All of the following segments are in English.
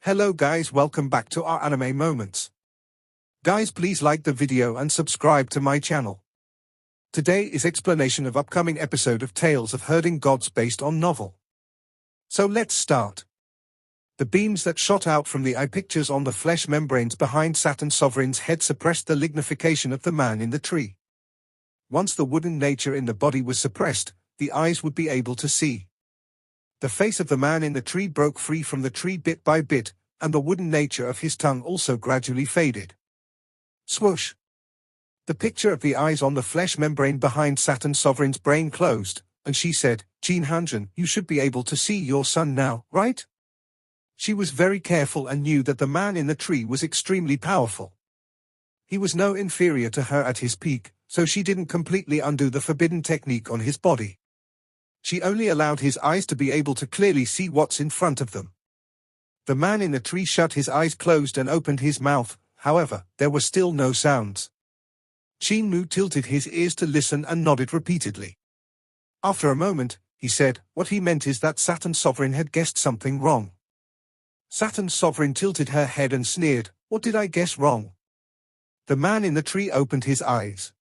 Hello guys, welcome back to our anime moments. Guys, please like the video and subscribe to my channel. Today is explanation of upcoming episode of Tales of Herding Gods based on novel. So let's start. The beams that shot out from the eye pictures on the flesh membranes behind Saturn Sovereign's head suppressed the lignification of the man in the tree. Once the wooden nature in the body was suppressed, the eyes would be able to see. The face of the man in the tree broke free from the tree bit by bit, and the wooden nature of his tongue also gradually faded. Swoosh! The picture of the eyes on the flesh membrane behind Saturn Sovereign's brain closed, and she said, "Qin Mu, you should be able to see your son now, right?" She was very careful and knew that the man in the tree was extremely powerful. He was no inferior to her at his peak, so she didn't completely undo the forbidden technique on his body. She only allowed his eyes to be able to clearly see what's in front of them. The man in the tree shut his eyes closed and opened his mouth, however, there were still no sounds. Qin Mu tilted his ears to listen and nodded repeatedly. After a moment, he said, "What he meant is that Saturn Sovereign had guessed something wrong." Saturn Sovereign tilted her head and sneered, "What did I guess wrong?" The man in the tree opened his eyes.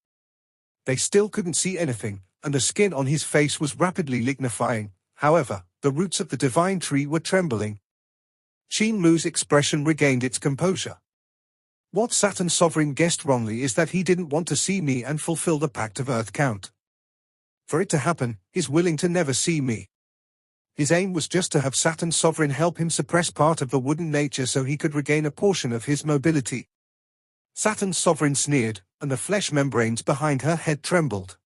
They still couldn't see anything, and the skin on his face was rapidly lignifying. However, the roots of the divine tree were trembling. Qin Mu's expression regained its composure. "What Saturn Sovereign guessed wrongly is that he didn't want to see me and fulfill the Pact of Earth count. For it to happen, he's willing to never see me. His aim was just to have Saturn Sovereign help him suppress part of the wooden nature so he could regain a portion of his mobility." Saturn Sovereign sneered, and the flesh membranes behind her head trembled.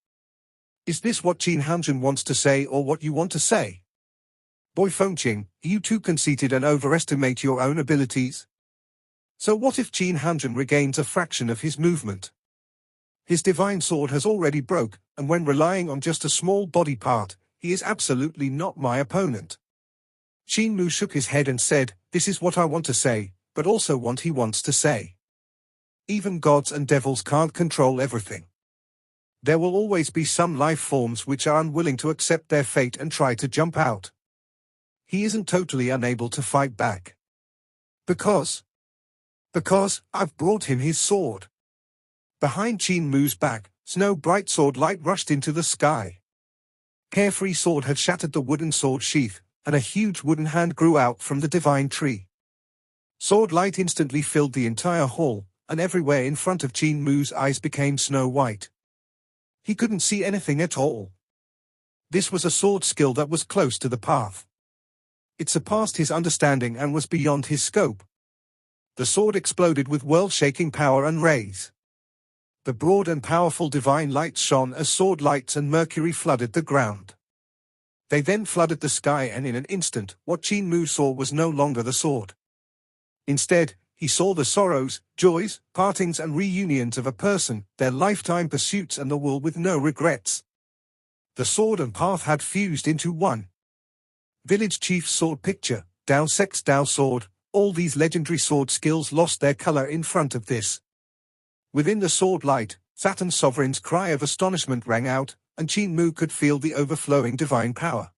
"Is this what Qin Mu wants to say or what you want to say? Boy Fengqing, are you too conceited and overestimate your own abilities? So what if Qin Mu regains a fraction of his movement? His divine sword has already broke, and when relying on just a small body part, he is absolutely not my opponent." Qin Mu shook his head and said, "This is what I want to say, but also what he wants to say. Even gods and devils can't control everything. There will always be some life forms which are unwilling to accept their fate and try to jump out. He isn't totally unable to fight back. Because I've brought him his sword." Behind Qin Mu's back, snow-bright sword light rushed into the sky. Carefree sword had shattered the wooden sword sheath, and a huge wooden hand grew out from the divine tree. Sword light instantly filled the entire hall, and everywhere in front of Qin Mu's eyes became snow-white. He couldn't see anything at all. This was a sword skill that was close to the path. It surpassed his understanding and was beyond his scope. The sword exploded with world-shaking power and rays. The broad and powerful divine lights shone as sword lights and mercury flooded the ground. They then flooded the sky, and in an instant, what Qin Mu saw was no longer the sword. Instead, he saw the sorrows, joys, partings and reunions of a person, their lifetime pursuits and the will with no regrets. The sword and path had fused into one. Village Chief's sword picture, Dao Sect's Dao sword, all these legendary sword skills lost their color in front of this. Within the sword light, Saturn Sovereign's cry of astonishment rang out, and Qin Mu could feel the overflowing divine power.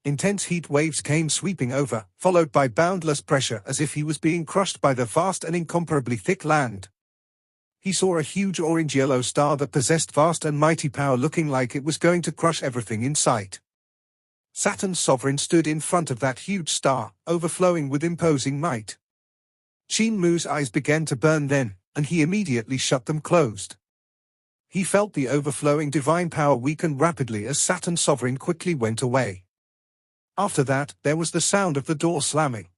Intense heat waves came sweeping over, followed by boundless pressure as if he was being crushed by the vast and incomparably thick land. He saw a huge orange-yellow star that possessed vast and mighty power, looking like it was going to crush everything in sight. Saturn Sovereign stood in front of that huge star, overflowing with imposing might. Qin Mu's eyes began to burn then, and he immediately shut them closed. He felt the overflowing divine power weaken rapidly as Saturn Sovereign quickly went away. After that, there was the sound of the door slamming.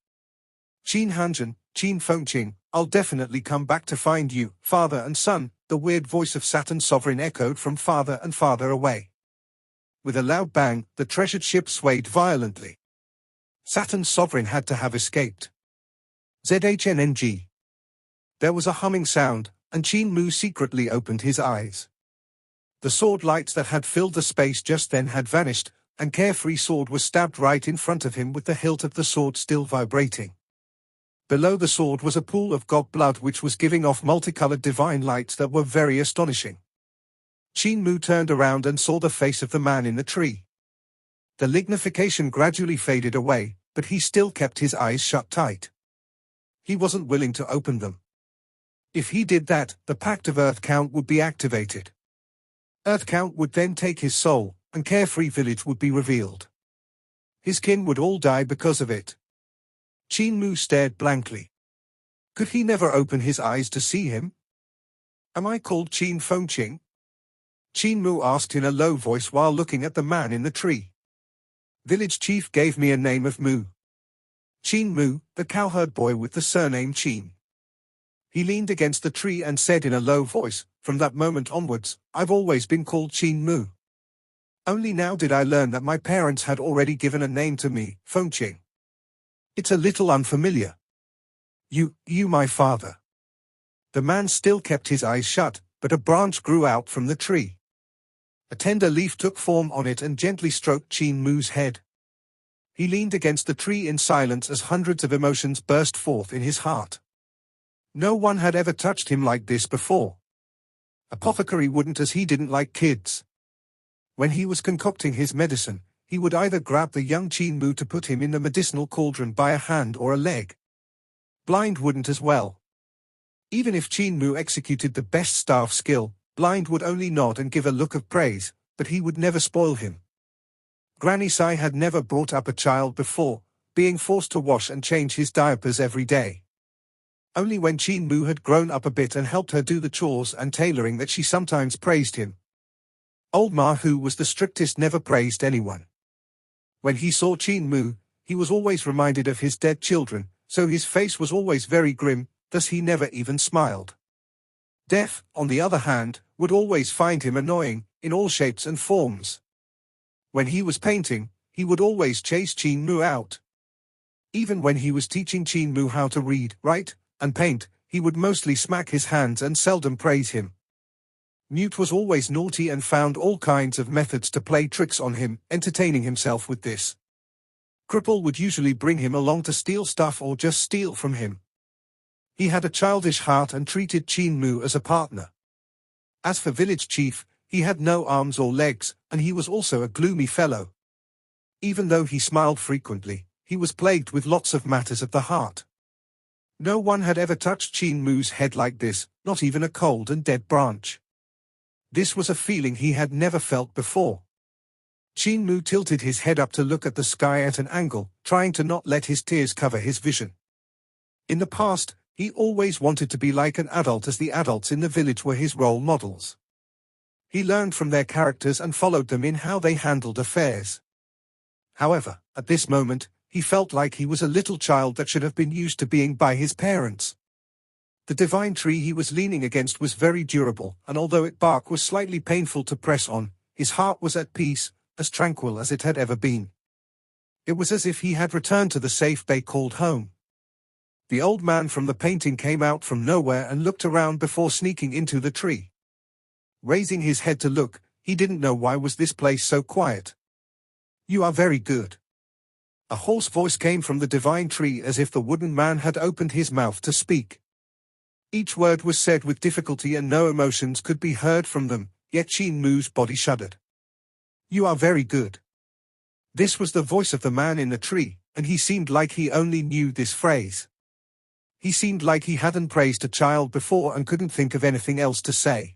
"Qin Mu, Qin Fengqing, I'll definitely come back to find you, father and son," the weird voice of Saturn Sovereign echoed from farther and farther away. With a loud bang, the treasured ship swayed violently. Saturn Sovereign had to have escaped. ZHNNG. There was a humming sound, and Qin Mu secretly opened his eyes. The sword lights that had filled the space just then had vanished, and Carefree sword was stabbed right in front of him with the hilt of the sword still vibrating. Below the sword was a pool of god blood which was giving off multicolored divine lights that were very astonishing. Qin Mu turned around and saw the face of the man in the tree. The lignification gradually faded away, but he still kept his eyes shut tight. He wasn't willing to open them. If he did that, the Pact of Earth Count would be activated. Earth Count would then take his soul, and Carefree Village would be revealed. His kin would all die because of it. Qin Mu stared blankly. Could he never open his eyes to see him? Am I called Qin Fengqing? Qin Mu asked in a low voice while looking at the man in the tree. Village chief gave me a name of Mu. Qin Mu, the cowherd boy with the surname Qin. He leaned against the tree and said in a low voice, from that moment onwards, I've always been called Qin Mu. Only now did I learn that my parents had already given a name to me, Fengqing. It's a little unfamiliar. You my father. The man still kept his eyes shut, but a branch grew out from the tree. A tender leaf took form on it and gently stroked Qin Mu's head. He leaned against the tree in silence as hundreds of emotions burst forth in his heart. No one had ever touched him like this before. Apothecary wouldn't, as he didn't like kids. When he was concocting his medicine, he would either grab the young Qin Mu to put him in the medicinal cauldron by a hand or a leg. Blind wouldn't as well. Even if Qin Mu executed the best staff skill, Blind would only nod and give a look of praise, but he would never spoil him. Granny Sai had never brought up a child before, being forced to wash and change his diapers every day. Only when Qin Mu had grown up a bit and helped her do the chores and tailoring that she sometimes praised him. Old Ma, who was the strictest, never praised anyone. When he saw Qin Mu, he was always reminded of his dead children, so his face was always very grim, thus he never even smiled. Death, on the other hand, would always find him annoying, in all shapes and forms. When he was painting, he would always chase Qin Mu out. Even when he was teaching Qin Mu how to read, write, and paint, he would mostly smack his hands and seldom praise him. Mute was always naughty and found all kinds of methods to play tricks on him, entertaining himself with this. Cripple would usually bring him along to steal stuff or just steal from him. He had a childish heart and treated Qin Mu as a partner. As for Village Chief, he had no arms or legs, and he was also a gloomy fellow. Even though he smiled frequently, he was plagued with lots of matters of the heart. No one had ever touched Qin Mu's head like this, not even a cold and dead branch. This was a feeling he had never felt before. Qin Mu tilted his head up to look at the sky at an angle, trying to not let his tears cover his vision. In the past, he always wanted to be like an adult, as the adults in the village were his role models. He learned from their characters and followed them in how they handled affairs. However, at this moment, he felt like he was a little child that should have been used to being by his parents. The divine tree he was leaning against was very durable, and although its bark was slightly painful to press on, his heart was at peace, as tranquil as it had ever been. It was as if he had returned to the safe bay called home. The old man from the painting came out from nowhere and looked around before sneaking into the tree. Raising his head to look, he didn't know why was this place so quiet. You are very good. A hoarse voice came from the divine tree, as if the wooden man had opened his mouth to speak. Each word was said with difficulty and no emotions could be heard from them, yet Qin Mu's body shuddered. You are very good. This was the voice of the man in the tree, and he seemed like he only knew this phrase. He seemed like he hadn't praised a child before and couldn't think of anything else to say.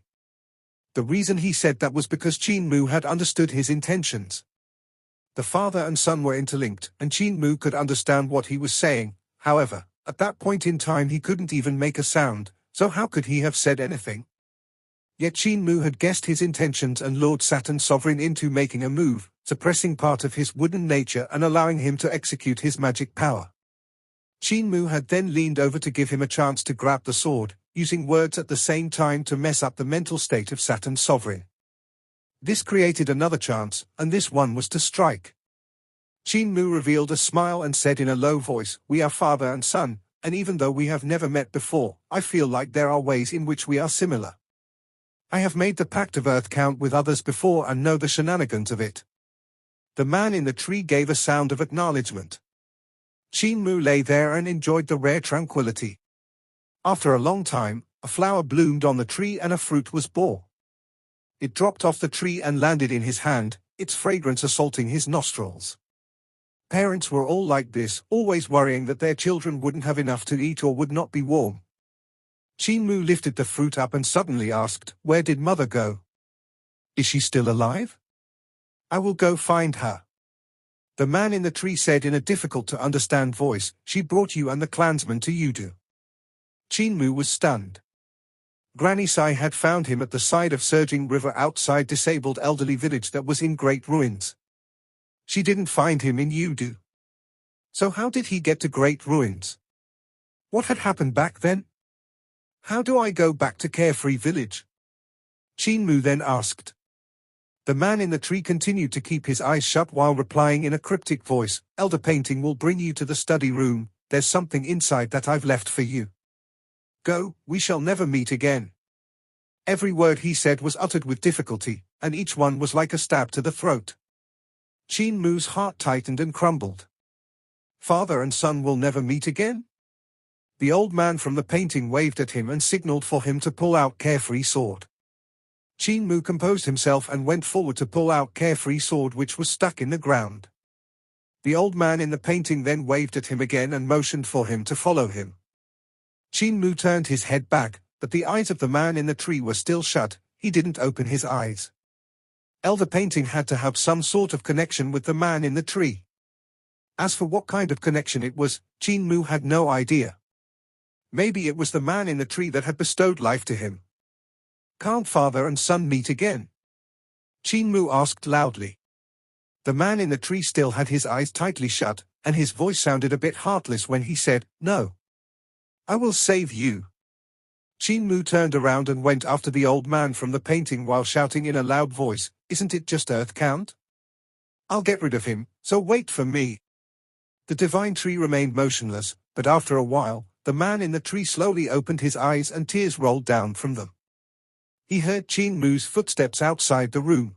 The reason he said that was because Qin Mu had understood his intentions. The father and son were interlinked, and Qin Mu could understand what he was saying. However, at that point in time he couldn't even make a sound, so how could he have said anything? Yet Qin Mu had guessed his intentions and lured Saturn Sovereign into making a move, suppressing part of his wooden nature and allowing him to execute his magic power. Qin Mu had then leaned over to give him a chance to grab the sword, using words at the same time to mess up the mental state of Saturn Sovereign. This created another chance, and this one was to strike. Qin Mu revealed a smile and said in a low voice, "We are father and son, and even though we have never met before, I feel like there are ways in which we are similar. I have made the Pact of Earth count with others before and know the shenanigans of it." The man in the tree gave a sound of acknowledgement. Qin Mu lay there and enjoyed the rare tranquility. After a long time, a flower bloomed on the tree and a fruit was born. It dropped off the tree and landed in his hand, its fragrance assaulting his nostrils. Parents were all like this, always worrying that their children wouldn't have enough to eat or would not be warm. Qin Mu lifted the fruit up and suddenly asked, "Where did mother go? Is she still alive? I will go find her." The man in the tree said in a difficult-to-understand voice, "She brought you and the clansmen to Yudu." Qin Mu was stunned. Granny Sai had found him at the side of surging river outside disabled elderly village that was in great ruins. She didn't find him in Yudu. So how did he get to great ruins? What had happened back then? How do I go back to Carefree Village? Qin Mu then asked. The man in the tree continued to keep his eyes shut while replying in a cryptic voice, "Elder painting will bring you to the study room, there's something inside that I've left for you. Go, we shall never meet again." Every word he said was uttered with difficulty, and each one was like a stab to the throat. Qin Mu's heart tightened and crumbled. Father and son will never meet again? The old man from the painting waved at him and signaled for him to pull out Carefree sword. Qin Mu composed himself and went forward to pull out Carefree sword which was stuck in the ground. The old man in the painting then waved at him again and motioned for him to follow him. Qin Mu turned his head back, but the eyes of the man in the tree were still shut. He didn't open his eyes. Elder painting had to have some sort of connection with the man in the tree. As for what kind of connection it was, Qin Mu had no idea. Maybe it was the man in the tree that had bestowed life to him. Can't father and son meet again? Qin Mu asked loudly. The man in the tree still had his eyes tightly shut, and his voice sounded a bit heartless when he said, "No. I will save you." Qin Mu turned around and went after the old man from the painting while shouting in a loud voice, "Isn't it just Earth Count? I'll get rid of him, so wait for me." The divine tree remained motionless, but after a while, the man in the tree slowly opened his eyes and tears rolled down from them. He heard Qin Mu's footsteps outside the room.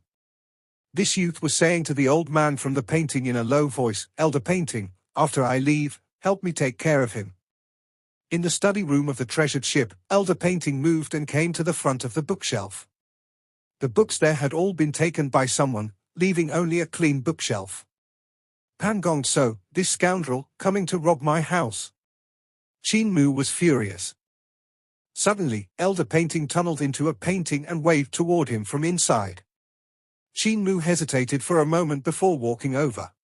This youth was saying to the old man from the painting in a low voice, "Elder painting, after I leave, help me take care of him." In the study room of the treasured ship, Elder painting moved and came to the front of the bookshelf. The books there had all been taken by someone, leaving only a clean bookshelf. Pang Gongo, this scoundrel, coming to rob my house. Qin Mu was furious. Suddenly, Elder painting tunneled into a painting and waved toward him from inside. Qin Mu hesitated for a moment before walking over.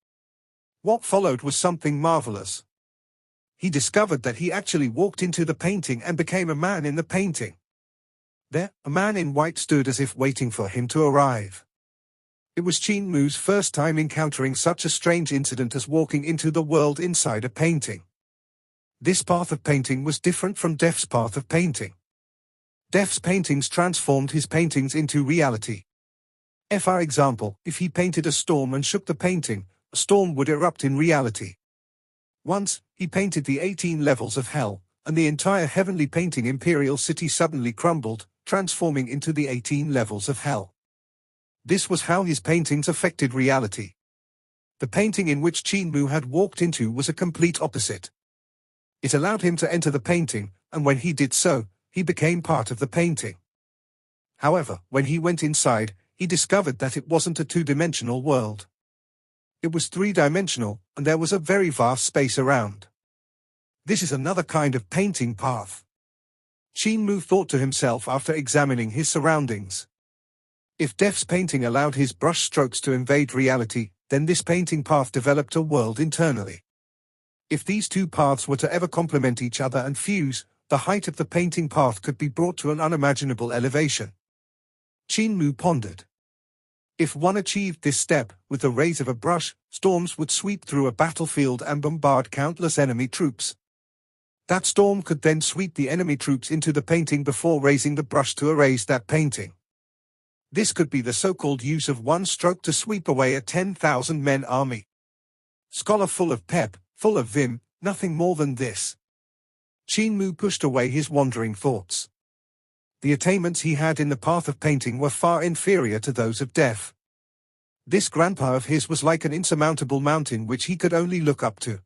What followed was something marvelous. He discovered that he actually walked into the painting and became a man in the painting. There, a man in white stood as if waiting for him to arrive. It was Qin Mu's first time encountering such a strange incident as walking into the world inside a painting. This path of painting was different from Def's path of painting. Def's paintings transformed his paintings into reality. For example, if he painted a storm and shook the painting, a storm would erupt in reality. Once, he painted the 18 levels of hell, and the entire heavenly painting Imperial City suddenly crumbled, transforming into the 18 levels of hell. This was how his paintings affected reality. The painting in which Qin Mu had walked into was a complete opposite. It allowed him to enter the painting, and when he did so, he became part of the painting. However, when he went inside, he discovered that it wasn't a two-dimensional world. It was three-dimensional, and there was a very vast space around. This is another kind of painting path. Qin Mu thought to himself after examining his surroundings. If Def's painting allowed his brush strokes to invade reality, then this painting path developed a world internally. If these two paths were to ever complement each other and fuse, the height of the painting path could be brought to an unimaginable elevation. Qin Mu pondered. If one achieved this step, with the rays of a brush, storms would sweep through a battlefield and bombard countless enemy troops. That storm could then sweep the enemy troops into the painting before raising the brush to erase that painting. This could be the so-called use of one stroke to sweep away a 10,000-men army. Scholar full of pep, full of vim, nothing more than this. Qin Mu pushed away his wandering thoughts. The attainments he had in the path of painting were far inferior to those of Def. This grandpa of his was like an insurmountable mountain which he could only look up to.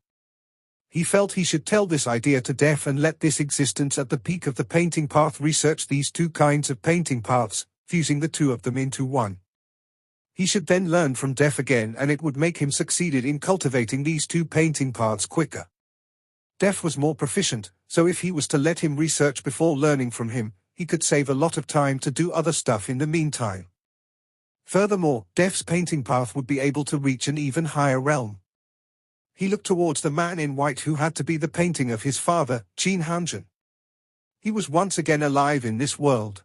He felt he should tell this idea to Def and let this existence at the peak of the painting path research these two kinds of painting paths, fusing the two of them into one. He should then learn from Def again, and it would make him succeeded in cultivating these two painting paths quicker. Def was more proficient, so if he was to let him research before learning from him, he could save a lot of time to do other stuff in the meantime. Furthermore, Def's painting path would be able to reach an even higher realm. He looked towards the man in white who had to be the painting of his father, Qin Mu. He was once again alive in this world.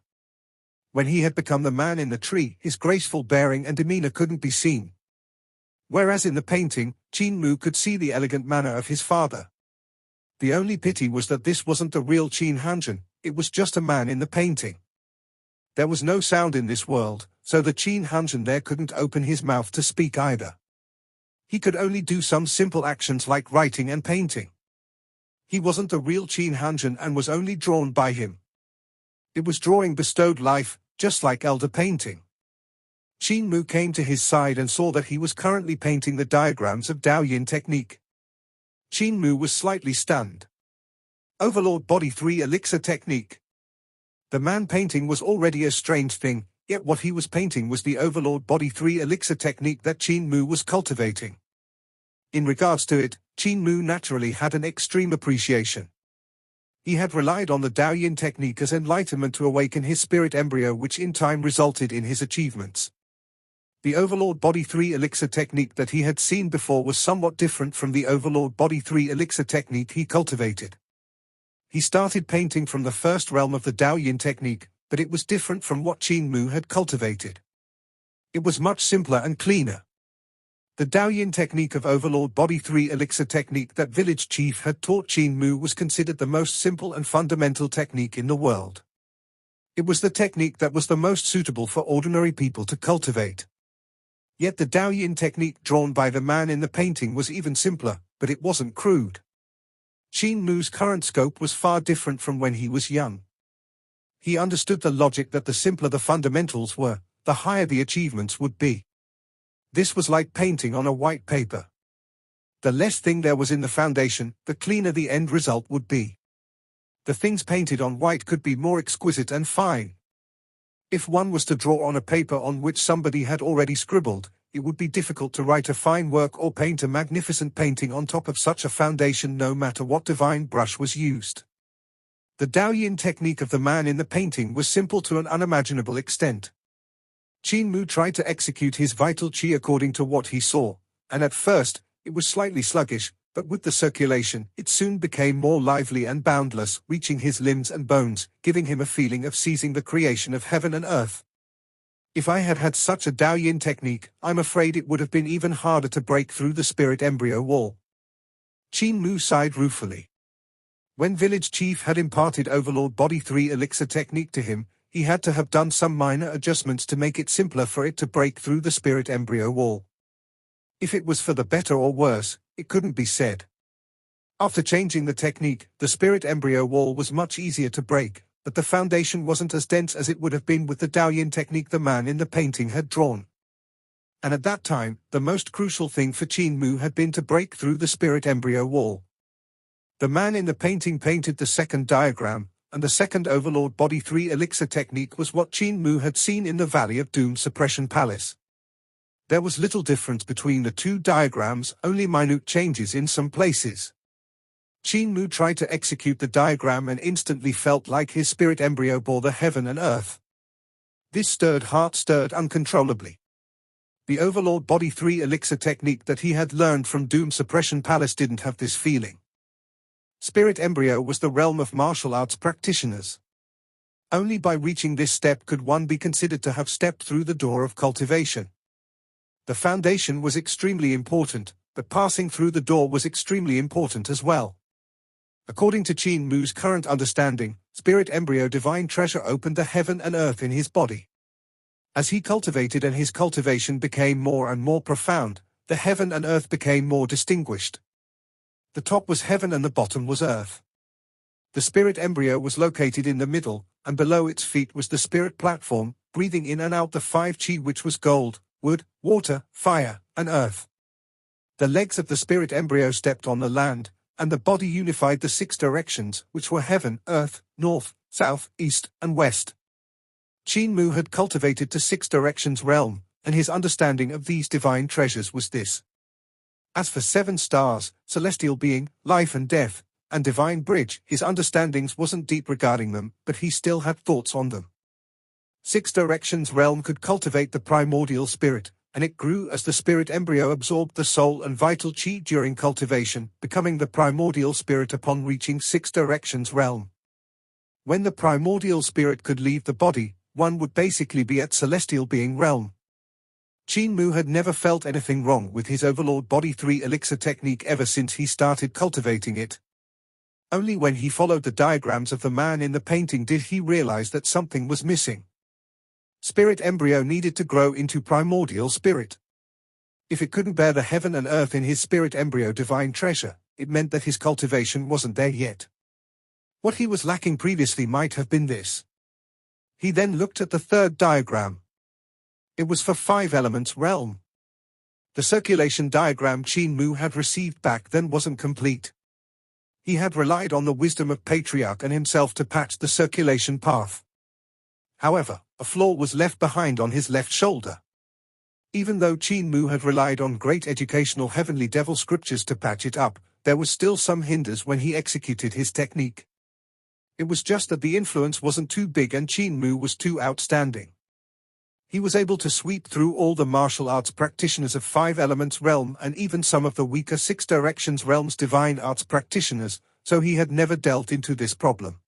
When he had become the man in the tree, his graceful bearing and demeanor couldn't be seen. Whereas in the painting, Qin Mu could see the elegant manner of his father. The only pity was that this wasn't the real Qin Mu, it was just a man in the painting. There was no sound in this world, so the Qin Mu there couldn't open his mouth to speak either. He could only do some simple actions like writing and painting. He wasn't the real Qin Mu and was only drawn by him. It was drawing bestowed life, just like elder painting. Qin Mu came to his side and saw that he was currently painting the diagrams of Dao Yin technique. Qin Mu was slightly stunned. Overlord Body 3 Elixir Technique. The man painting was already a strange thing, yet what he was painting was the Overlord Body 3 Elixir Technique that Qin Mu was cultivating. In regards to it, Qin Mu naturally had an extreme appreciation. He had relied on the Dao Yin technique as enlightenment to awaken his spirit embryo, which in time resulted in his achievements. The Overlord Body 3 Elixir technique that he had seen before was somewhat different from the Overlord Body 3 Elixir technique he cultivated. He started painting from the first realm of the Dao Yin technique, but it was different from what Qin Mu had cultivated. It was much simpler and cleaner. The Dao Yin technique of Overlord Body 3 Elixir technique that village chief had taught Qin Mu was considered the most simple and fundamental technique in the world. It was the technique that was the most suitable for ordinary people to cultivate. Yet the Dao Yin technique drawn by the man in the painting was even simpler, but it wasn't crude. Qin Mu's current scope was far different from when he was young. He understood the logic that the simpler the fundamentals were, the higher the achievements would be. This was like painting on a white paper. The less thing there was in the foundation, the cleaner the end result would be. The things painted on white could be more exquisite and fine. If one was to draw on a paper on which somebody had already scribbled, it would be difficult to write a fine work or paint a magnificent painting on top of such a foundation, no matter what divine brush was used. The Dao Yin technique of the man in the painting was simple to an unimaginable extent. Qin Mu tried to execute his vital qi according to what he saw, and at first, it was slightly sluggish, but with the circulation, it soon became more lively and boundless, reaching his limbs and bones, giving him a feeling of seizing the creation of heaven and earth. If I had had such a Dao Yin technique, I'm afraid it would have been even harder to break through the spirit embryo wall. Qin Mu sighed ruefully. When village chief had imparted Overlord Body 3 Elixir technique to him, he had to have done some minor adjustments to make it simpler for it to break through the spirit embryo wall. If it was for the better or worse, it couldn't be said. After changing the technique, the spirit embryo wall was much easier to break, but the foundation wasn't as dense as it would have been with the Dao Yin technique the man in the painting had drawn. And at that time, the most crucial thing for Qin Mu had been to break through the spirit embryo wall. The man in the painting painted the second diagram, and the second Overlord Body 3 Elixir technique was what Qin Mu had seen in the Valley of Doom Suppression Palace. There was little difference between the two diagrams, only minute changes in some places. Qin Mu tried to execute the diagram and instantly felt like his spirit embryo bore the heaven and earth. This heart stirred uncontrollably. The Overlord Body 3 Elixir technique that he had learned from Doom Suppression Palace didn't have this feeling. Spirit embryo was the realm of martial arts practitioners. Only by reaching this step could one be considered to have stepped through the door of cultivation. The foundation was extremely important, but passing through the door was extremely important as well. According to Qin Mu's current understanding, spirit embryo divine treasure opened the heaven and earth in his body. As he cultivated and his cultivation became more and more profound, the heaven and earth became more distinguished. The top was heaven and the bottom was earth. The spirit embryo was located in the middle, and below its feet was the spirit platform, breathing in and out the 5 qi, which was gold, wood, water, fire, and earth. The legs of the spirit embryo stepped on the land, and the body unified the 6 directions, which were heaven, earth, north, south, east, and west. Qin Mu had cultivated to 6 directions realm, and his understanding of these divine treasures was this. As for 7 stars, celestial being, life and death, and divine bridge, his understandings wasn't deep regarding them, but he still had thoughts on them. 6 directions realm could cultivate the primordial spirit, and it grew as the spirit embryo absorbed the soul and vital chi during cultivation, becoming the primordial spirit upon reaching 6 directions realm. When the primordial spirit could leave the body, one would basically be at celestial being realm. Qin Mu had never felt anything wrong with his overlord body 3 elixir technique ever since he started cultivating it. Only when he followed the diagrams of the man in the painting did he realize that something was missing. Spirit embryo needed to grow into primordial spirit. If it couldn't bear the heaven and earth in his spirit embryo divine treasure, it meant that his cultivation wasn't there yet. What he was lacking previously might have been this. He then looked at the 3rd diagram. It was for 5 elements realm. The circulation diagram Qin Mu had received back then wasn't complete. He had relied on the wisdom of Patriarch and himself to patch the circulation path. However, a flaw was left behind on his left shoulder. Even though Qin Mu had relied on great educational heavenly devil scriptures to patch it up, there was still some hinders when he executed his technique. It was just that the influence wasn't too big and Qin Mu was too outstanding. He was able to sweep through all the martial arts practitioners of 5 elements realm and even some of the weaker 6 directions realm's divine arts practitioners, so he had never dealt into this problem.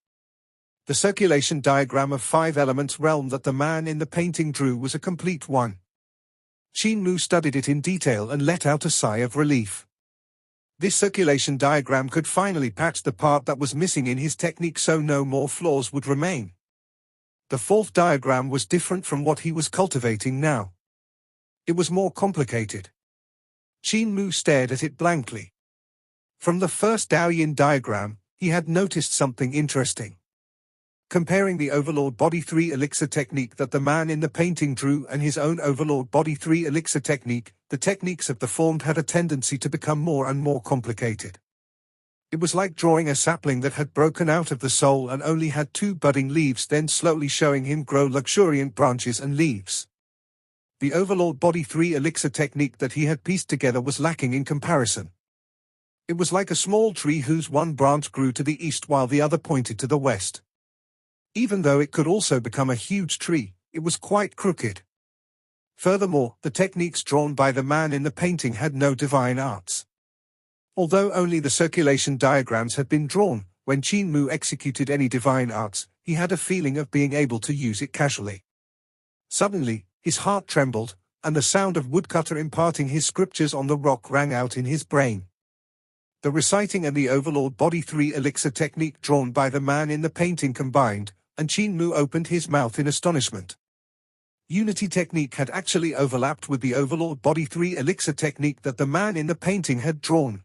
The circulation diagram of 5 elements realm that the man in the painting drew was a complete one. Qin Mu studied it in detail and let out a sigh of relief. This circulation diagram could finally patch the part that was missing in his technique so no more flaws would remain. The 4th diagram was different from what he was cultivating now. It was more complicated. Qin Mu stared at it blankly. From the first Dao Yin diagram, he had noticed something interesting. Comparing the Overlord Body 3 elixir technique that the man in the painting drew and his own Overlord Body 3 elixir technique, the techniques of the formed had a tendency to become more and more complicated. It was like drawing a sapling that had broken out of the soul and only had 2 budding leaves, then slowly showing him grow luxuriant branches and leaves. The Overlord Body 3 elixir technique that he had pieced together was lacking in comparison. It was like a small tree whose one branch grew to the east while the other pointed to the west. Even though it could also become a huge tree, it was quite crooked. Furthermore, the techniques drawn by the man in the painting had no divine arts. Although only the circulation diagrams had been drawn, when Qin Mu executed any divine arts, he had a feeling of being able to use it casually. Suddenly, his heart trembled, and the sound of woodcutter imparting his scriptures on the rock rang out in his brain. The reciting and the Overlord Body 3 elixir technique drawn by the man in the painting combined, and Qin Mu opened his mouth in astonishment. Unity technique had actually overlapped with the Overlord Body 3 elixir technique that the man in the painting had drawn.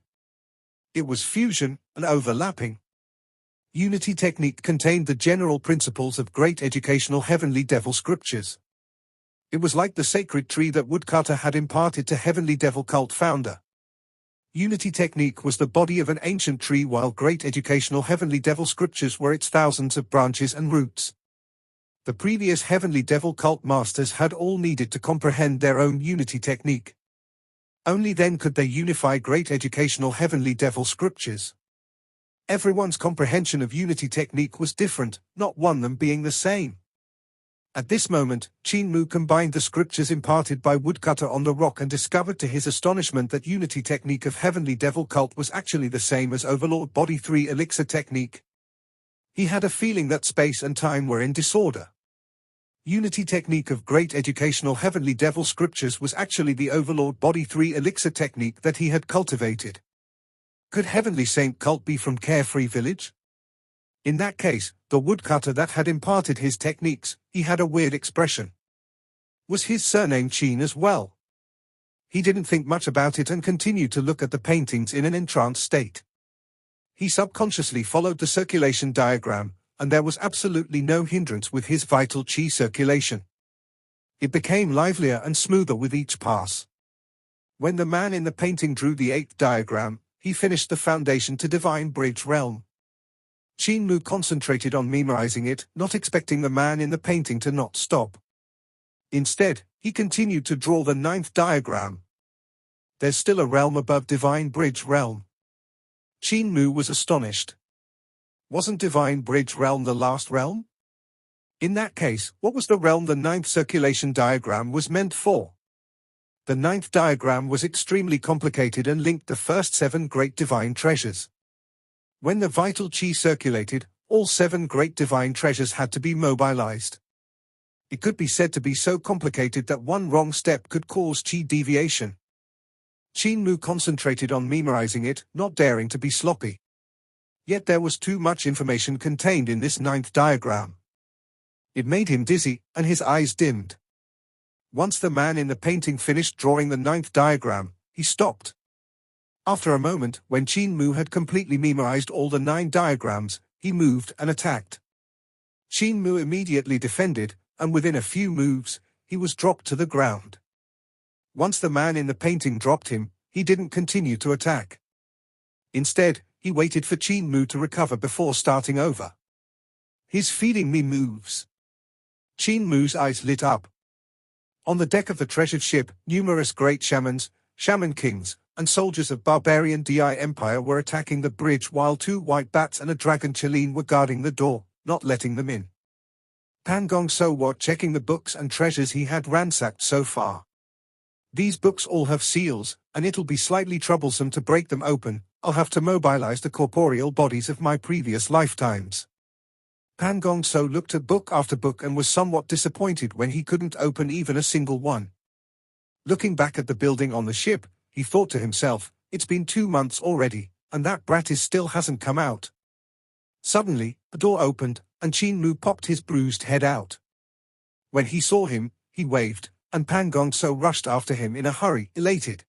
It was fusion, and overlapping. Unity technique contained the general principles of great educational heavenly devil scriptures. It was like the sacred tree that woodcutter had imparted to heavenly devil cult founder. Unity technique was the body of an ancient tree while great educational heavenly devil scriptures were its thousands of branches and roots. The previous heavenly devil cult masters had all needed to comprehend their own unity technique. Only then could they unify great educational heavenly devil scriptures. Everyone's comprehension of unity technique was different, not one of them being the same. At this moment, Qin Mu combined the scriptures imparted by woodcutter on the rock and discovered to his astonishment that unity technique of heavenly devil cult was actually the same as Overlord Body 3 elixir technique. He had a feeling that space and time were in disorder. Unity technique of great educational heavenly devil scriptures was actually the Overlord Body 3 elixir technique that he had cultivated. Could heavenly saint cult be from Carefree Village? In that case, the woodcutter that had imparted his techniques, he had a weird expression. Was his surname Qin as well? He didn't think much about it and continued to look at the paintings in an entranced state. He subconsciously followed the circulation diagram, and there was absolutely no hindrance with his vital qi circulation. It became livelier and smoother with each pass. When the man in the painting drew the 8th diagram, he finished the foundation to Divine Bridge Realm. Qin Mu concentrated on memorizing it, not expecting the man in the painting to not stop. Instead, he continued to draw the 9th diagram. There's still a realm above Divine Bridge Realm. Qin Mu was astonished. Wasn't Divine Bridge Realm the last realm? In that case, what was the realm the 9th circulation diagram was meant for? The 9th diagram was extremely complicated and linked the first 7 great divine treasures. When the vital qi circulated, all 7 great divine treasures had to be mobilized. It could be said to be so complicated that one wrong step could cause qi deviation. Qin Mu concentrated on memorizing it, not daring to be sloppy. Yet there was too much information contained in this 9th diagram. It made him dizzy, and his eyes dimmed. Once the man in the painting finished drawing the 9th diagram, he stopped. After a moment, when Qin Mu had completely memorized all the 9 diagrams, he moved and attacked. Qin Mu immediately defended, and within a few moves, he was dropped to the ground. Once the man in the painting dropped him, he didn't continue to attack. Instead, he waited for Qin Mu to recover before starting over. "He's feeding me moves." Qin Mu's eyes lit up. On the deck of the treasured ship, numerous great shamans, shaman kings, and soldiers of barbarian Dai Empire were attacking the bridge while 2 white bats and a dragon Chelene were guarding the door, not letting them in. Pang Gongo was checking the books and treasures he had ransacked so far. "These books all have seals, and it'll be slightly troublesome to break them open. I'll have to mobilize the corporeal bodies of my previous lifetimes." Pang Gongo looked at book after book and was somewhat disappointed when he couldn't open even a single one. Looking back at the building on the ship, he thought to himself, "It's been 2 months already, and that brat still hasn't come out." Suddenly, the door opened, and Qin Mu popped his bruised head out. When he saw him, he waved, and Pang Gongo rushed after him in a hurry, elated.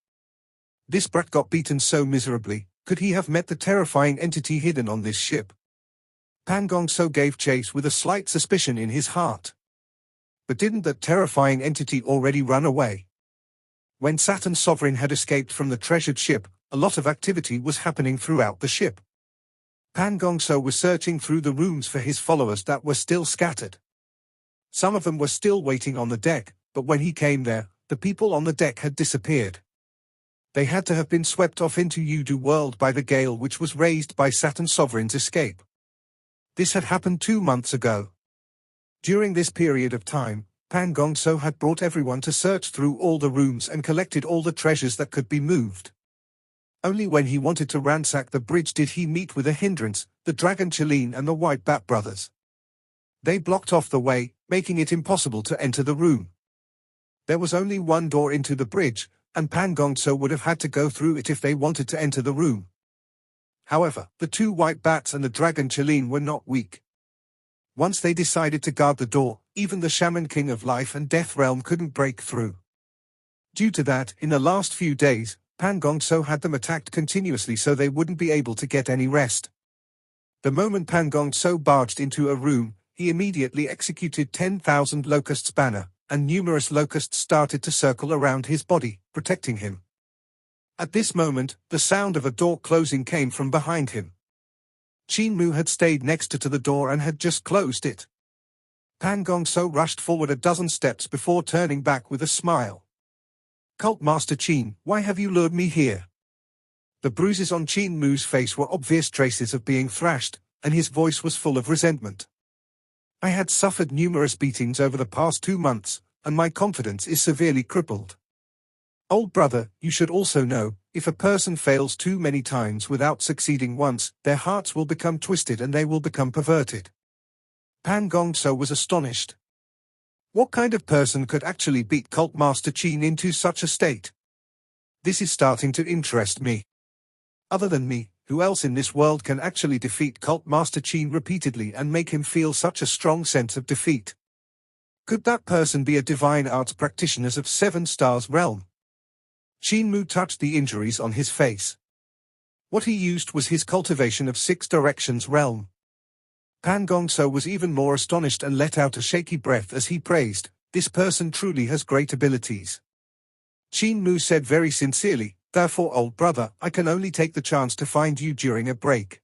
This brat got beaten so miserably, could he have met the terrifying entity hidden on this ship? Pang Gongo gave chase with a slight suspicion in his heart. But didn't that terrifying entity already run away? When Saturn Sovereign had escaped from the treasured ship, a lot of activity was happening throughout the ship. Pang Gongo was searching through the rooms for his followers that were still scattered. Some of them were still waiting on the deck, but when he came there, the people on the deck had disappeared. They had to have been swept off into Yudu world by the gale which was raised by Saturn Sovereign's escape. This had happened 2 months ago. During this period of time, Pang Gongo had brought everyone to search through all the rooms and collected all the treasures that could be moved. Only when he wanted to ransack the bridge did he meet with a hindrance, the Dragon Chelene and the White Bat brothers. They blocked off the way, making it impossible to enter the room. There was only one door into the bridge, and Pang Gongo would have had to go through it if they wanted to enter the room. However, the 2 white bats and the Dragon Chelene were not weak. Once they decided to guard the door, even the Shaman King of Life and Death Realm couldn't break through. Due to that, in the last few days, Pang Gongo had them attacked continuously so they wouldn't be able to get any rest. The moment Pang Gongo barged into a room, he immediately executed 10,000 locusts banner, and numerous locusts started to circle around his body, protecting him. At this moment, the sound of a door closing came from behind him. Qin Mu had stayed next to the door and had just closed it. Pang Gongo rushed forward a dozen steps before turning back with a smile. "Cult Master Qin, why have you lured me here?" The bruises on Qin Mu's face were obvious traces of being thrashed, and his voice was full of resentment. "I had suffered numerous beatings over the past 2 months, and my confidence is severely crippled. Old brother, you should also know, if a person fails too many times without succeeding once, their hearts will become twisted and they will become perverted." Pang Gongo was astonished. What kind of person could actually beat Cult Master Qin into such a state? This is starting to interest me. Other than me, who else in this world can actually defeat Cult Master Qin repeatedly and make him feel such a strong sense of defeat? Could that person be a divine arts practitioner of 7 stars realm? Qin Mu touched the injuries on his face. What he used was his cultivation of 6 directions realm. Pang Gongo was even more astonished and let out a shaky breath as he praised, "This person truly has great abilities." Qin Mu said very sincerely, "Therefore, old brother, I can only take the chance to find you during a break.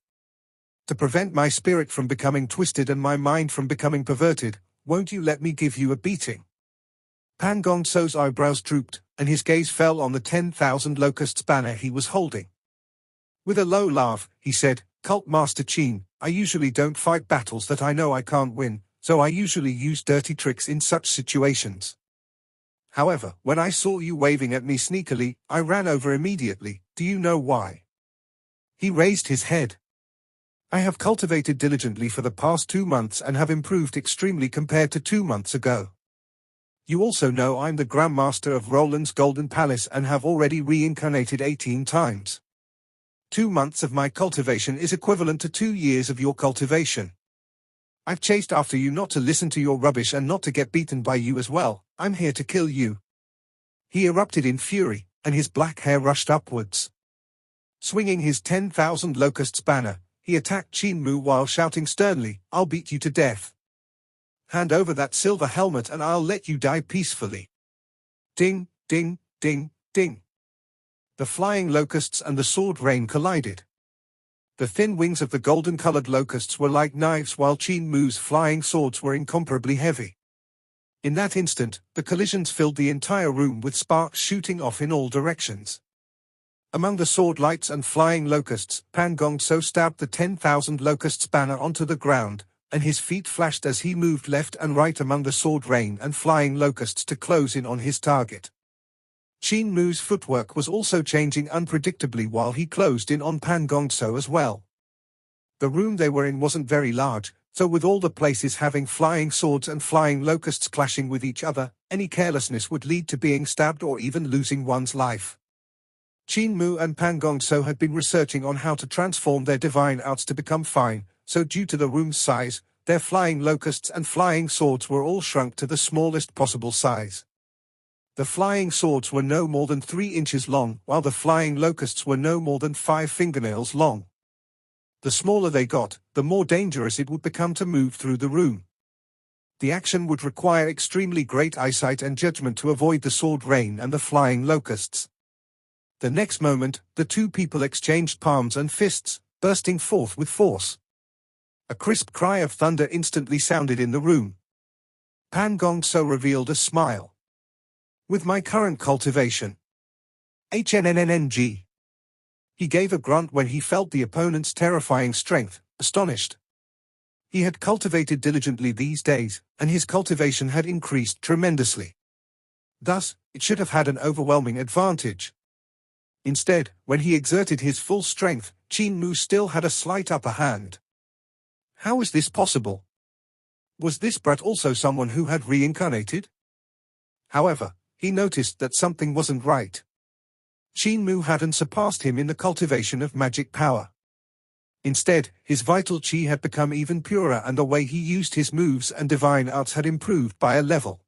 To prevent my spirit from becoming twisted and my mind from becoming perverted, won't you let me give you a beating?" Pang Gongo's eyebrows drooped, and his gaze fell on the 10,000 locusts banner he was holding. With a low laugh, he said, "Cult Master Qin, I usually don't fight battles that I know I can't win, so I usually use dirty tricks in such situations. However, when I saw you waving at me sneakily, I ran over immediately. Do you know why?" He raised his head. "I have cultivated diligently for the past 2 months and have improved extremely compared to 2 months ago. You also know I'm the Grandmaster of Roland's Golden Palace and have already reincarnated 18 times. 2 months of my cultivation is equivalent to 2 years of your cultivation. I've chased after you not to listen to your rubbish and not to get beaten by you as well. I'm here to kill you." He erupted in fury, and his black hair rushed upwards. Swinging his 10,000 locusts banner, he attacked Qin Mu while shouting sternly, "I'll beat you to death. Hand over that silver helmet and I'll let you die peacefully." Ding, ding, ding, ding. The flying locusts and the sword rain collided. The thin wings of the golden-colored locusts were like knives while Qin Mu's flying swords were incomparably heavy. In that instant, the collisions filled the entire room with sparks shooting off in all directions. Among the sword lights and flying locusts, Pang Gongo stabbed the 10,000 locusts banner onto the ground, and his feet flashed as he moved left and right among the sword rain and flying locusts to close in on his target. Qin Mu's footwork was also changing unpredictably while he closed in on Pang Gongo as well. The room they were in wasn't very large, so with all the places having flying swords and flying locusts clashing with each other, any carelessness would lead to being stabbed or even losing one's life. Qin Mu and Pang Gongo had been researching on how to transform their divine arts to become fine, so due to the room's size, their flying locusts and flying swords were all shrunk to the smallest possible size. The flying swords were no more than 3 inches long, while the flying locusts were no more than 5 fingernails long. The smaller they got, the more dangerous it would become to move through the room. The action would require extremely great eyesight and judgment to avoid the sword rain and the flying locusts. The next moment, the two people exchanged palms and fists, bursting forth with force. A crisp cry of thunder instantly sounded in the room. Pang Gongo revealed a smile. "With my current cultivation. HNNNG." He gave a grunt when he felt the opponent's terrifying strength, astonished. He had cultivated diligently these days, and his cultivation had increased tremendously. Thus, it should have had an overwhelming advantage. Instead, when he exerted his full strength, Qin Mu still had a slight upper hand. How was this possible? Was this brat also someone who had reincarnated? However, he noticed that something wasn't right. Qin Mu hadn't surpassed him in the cultivation of magic power. Instead, his vital qi had become even purer and the way he used his moves and divine arts had improved by a level.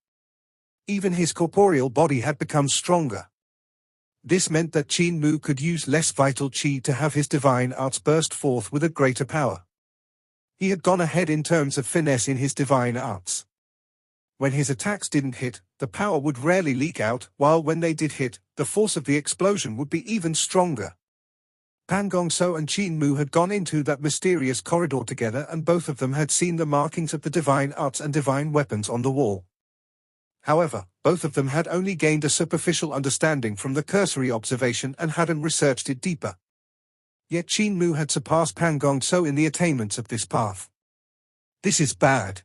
Even his corporeal body had become stronger. This meant that Qin Mu could use less vital qi to have his divine arts burst forth with a greater power. He had gone ahead in terms of finesse in his divine arts. When his attacks didn't hit, the power would rarely leak out, while when they did hit, the force of the explosion would be even stronger. Pang Gongo and Qin Mu had gone into that mysterious corridor together and both of them had seen the markings of the divine arts and divine weapons on the wall. However, both of them had only gained a superficial understanding from the cursory observation and hadn't researched it deeper. Yet Qin Mu had surpassed Pang Gongo in the attainments of this path. This is bad.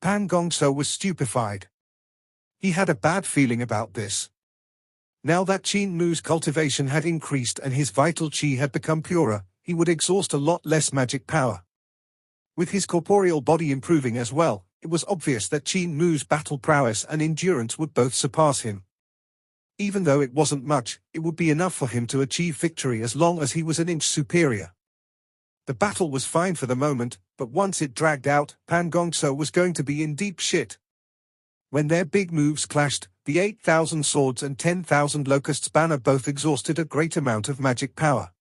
Pang Gongo was stupefied. He had a bad feeling about this. Now that Qin Mu's cultivation had increased and his vital qi had become purer, he would exhaust a lot less magic power. With his corporeal body improving as well, it was obvious that Qin Mu's battle prowess and endurance would both surpass him. Even though it wasn't much, it would be enough for him to achieve victory as long as he was an inch superior. The battle was fine for the moment, but once it dragged out, Pang Gongo was going to be in deep shit. When their big moves clashed, the 8,000 swords and 10,000 locusts banner both exhausted a great amount of magic power.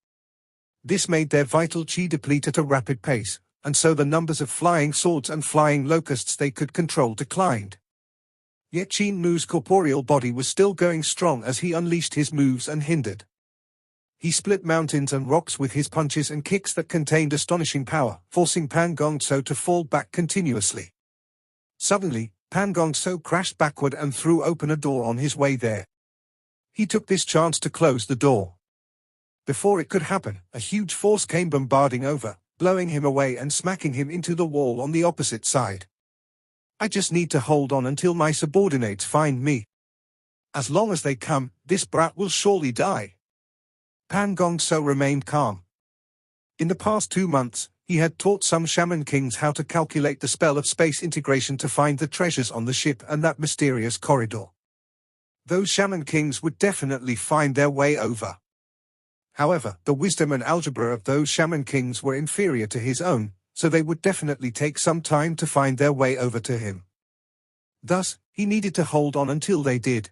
This made their vital qi deplete at a rapid pace, and so the numbers of flying swords and flying locusts they could control declined. Yet Qin Mu's corporeal body was still going strong as he unleashed his moves and hindered. He split mountains and rocks with his punches and kicks that contained astonishing power, forcing Pang Gongo to fall back continuously. Suddenly, Pang Gongo crashed backward and threw open a door on his way there. He took this chance to close the door. Before it could happen, a huge force came bombarding over, blowing him away and smacking him into the wall on the opposite side. I just need to hold on until my subordinates find me. As long as they come, this brat will surely die. Pang Gongo remained calm. In the past 2 months, he had taught some shaman kings how to calculate the spell of space integration to find the treasures on the ship and that mysterious corridor. Those shaman kings would definitely find their way over. However, the wisdom and algebra of those shaman kings were inferior to his own, so they would definitely take some time to find their way over to him. Thus, he needed to hold on until they did.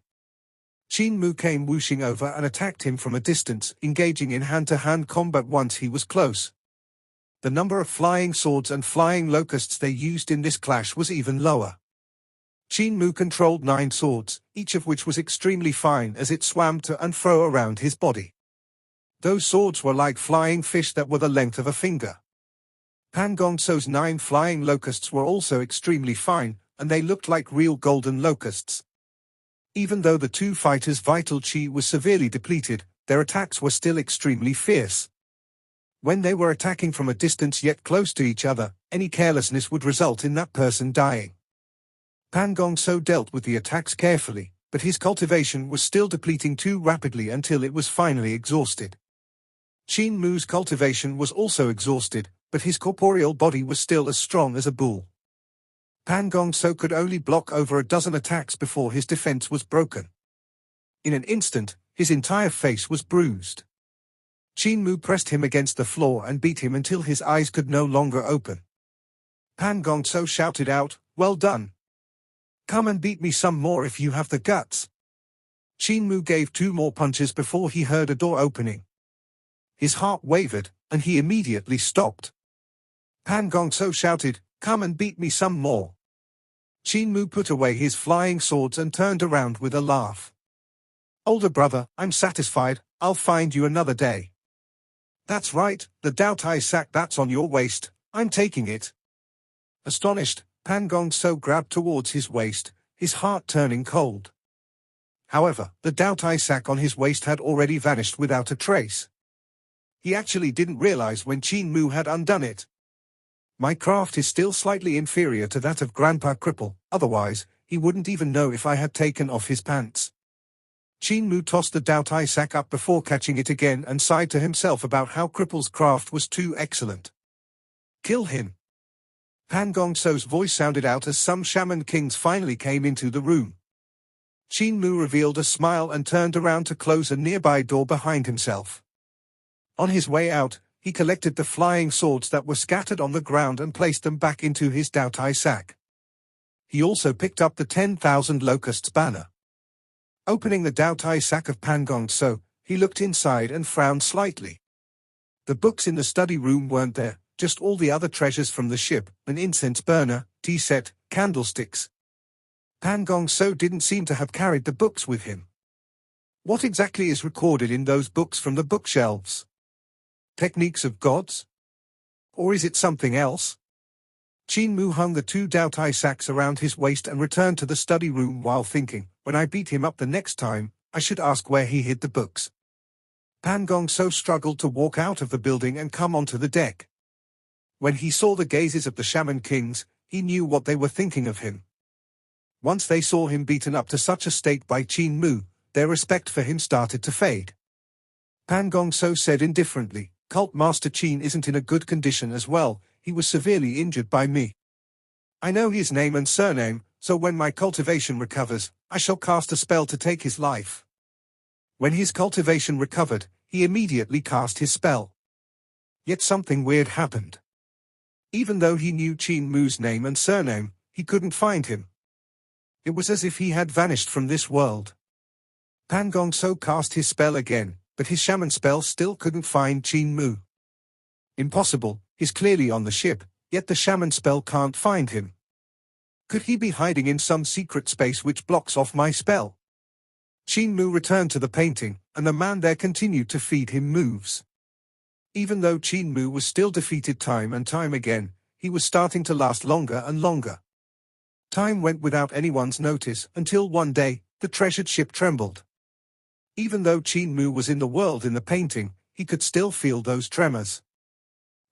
Qin Mu came whooshing over and attacked him from a distance, engaging in hand-to-hand combat once he was close. The number of flying swords and flying locusts they used in this clash was even lower. Qin Mu controlled 9 swords, each of which was extremely fine as it swam to and fro around his body. Those swords were like flying fish that were the length of a finger. Pang Gongo's 9 flying locusts were also extremely fine, and they looked like real golden locusts. Even though the 2 fighters' vital chi was severely depleted, their attacks were still extremely fierce. When they were attacking from a distance yet close to each other, any carelessness would result in that person dying. Pang Gongo dealt with the attacks carefully, but his cultivation was still depleting too rapidly until it was finally exhausted. Qin Mu's cultivation was also exhausted, but his corporeal body was still as strong as a bull. Pang Gongo could only block over a dozen attacks before his defense was broken. In an instant, his entire face was bruised. Qin Mu pressed him against the floor and beat him until his eyes could no longer open. Pang Gongo shouted out, "Well done! Come and beat me some more if you have the guts." Qin Mu gave 2 more punches before he heard a door opening. His heart wavered, and he immediately stopped. Pang Gongo shouted, "Come and beat me some more." Qin Mu put away his flying swords and turned around with a laugh. "Older brother, I'm satisfied, I'll find you another day." "That's right, the Dao Tai sack that's on your waist, I'm taking it." Astonished, Pang Gongo grabbed towards his waist, his heart turning cold. However, the Dao Tai sack on his waist had already vanished without a trace. He actually didn't realize when Qin Mu had undone it. "My craft is still slightly inferior to that of Grandpa Cripple, otherwise, he wouldn't even know if I had taken off his pants." Qin Mu tossed the Dao Tai sack up before catching it again and sighed to himself about how Cripple's craft was too excellent. "Kill him." Pang Gongo's voice sounded out as some shaman kings finally came into the room. Qin Mu revealed a smile and turned around to close a nearby door behind himself. On his way out, he collected the flying swords that were scattered on the ground and placed them back into his Dao Tai sack. He also picked up the 10,000 Locusts banner. Opening the Dao Tai sack of Pang Gongo, he looked inside and frowned slightly. The books in the study room weren't there, just all the other treasures from the ship, an incense burner, tea set, candlesticks. Pang Gongo didn't seem to have carried the books with him. What exactly is recorded in those books from the bookshelves? Techniques of gods? Or is it something else? Qin Mu hung the 2 Dao Tai sacks around his waist and returned to the study room while thinking, when I beat him up the next time, I should ask where he hid the books. Pang Gongo struggled to walk out of the building and come onto the deck. When he saw the gazes of the shaman kings, he knew what they were thinking of him. Once they saw him beaten up to such a state by Qin Mu, their respect for him started to fade. Pang Gongo said indifferently, "Cult Master Qin isn't in a good condition as well, he was severely injured by me. I know his name and surname, so when my cultivation recovers, I shall cast a spell to take his life." When his cultivation recovered, he immediately cast his spell. Yet something weird happened. Even though he knew Qin Mu's name and surname, he couldn't find him. It was as if he had vanished from this world. Pang Gongo cast his spell again, but his shaman spell still couldn't find Qin Mu. Impossible, he's clearly on the ship, yet the shaman spell can't find him. Could he be hiding in some secret space which blocks off my spell? Qin Mu returned to the painting, and the man there continued to feed him moves. Even though Qin Mu was still defeated time and time again, he was starting to last longer and longer. Time went without anyone's notice until one day, the treasured ship trembled. Even though Qin Mu was in the world in the painting, he could still feel those tremors.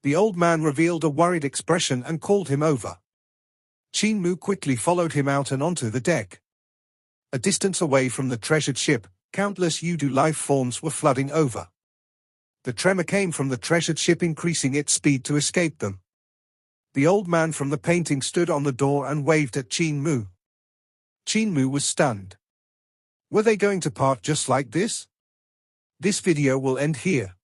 The old man revealed a worried expression and called him over. Qin Mu quickly followed him out and onto the deck. A distance away from the treasured ship, countless Yudu life forms were flooding over. The tremor came from the treasured ship increasing its speed to escape them. The old man from the painting stood on the door and waved at Qin Mu. Qin Mu was stunned. Were they going to part just like this? This video will end here.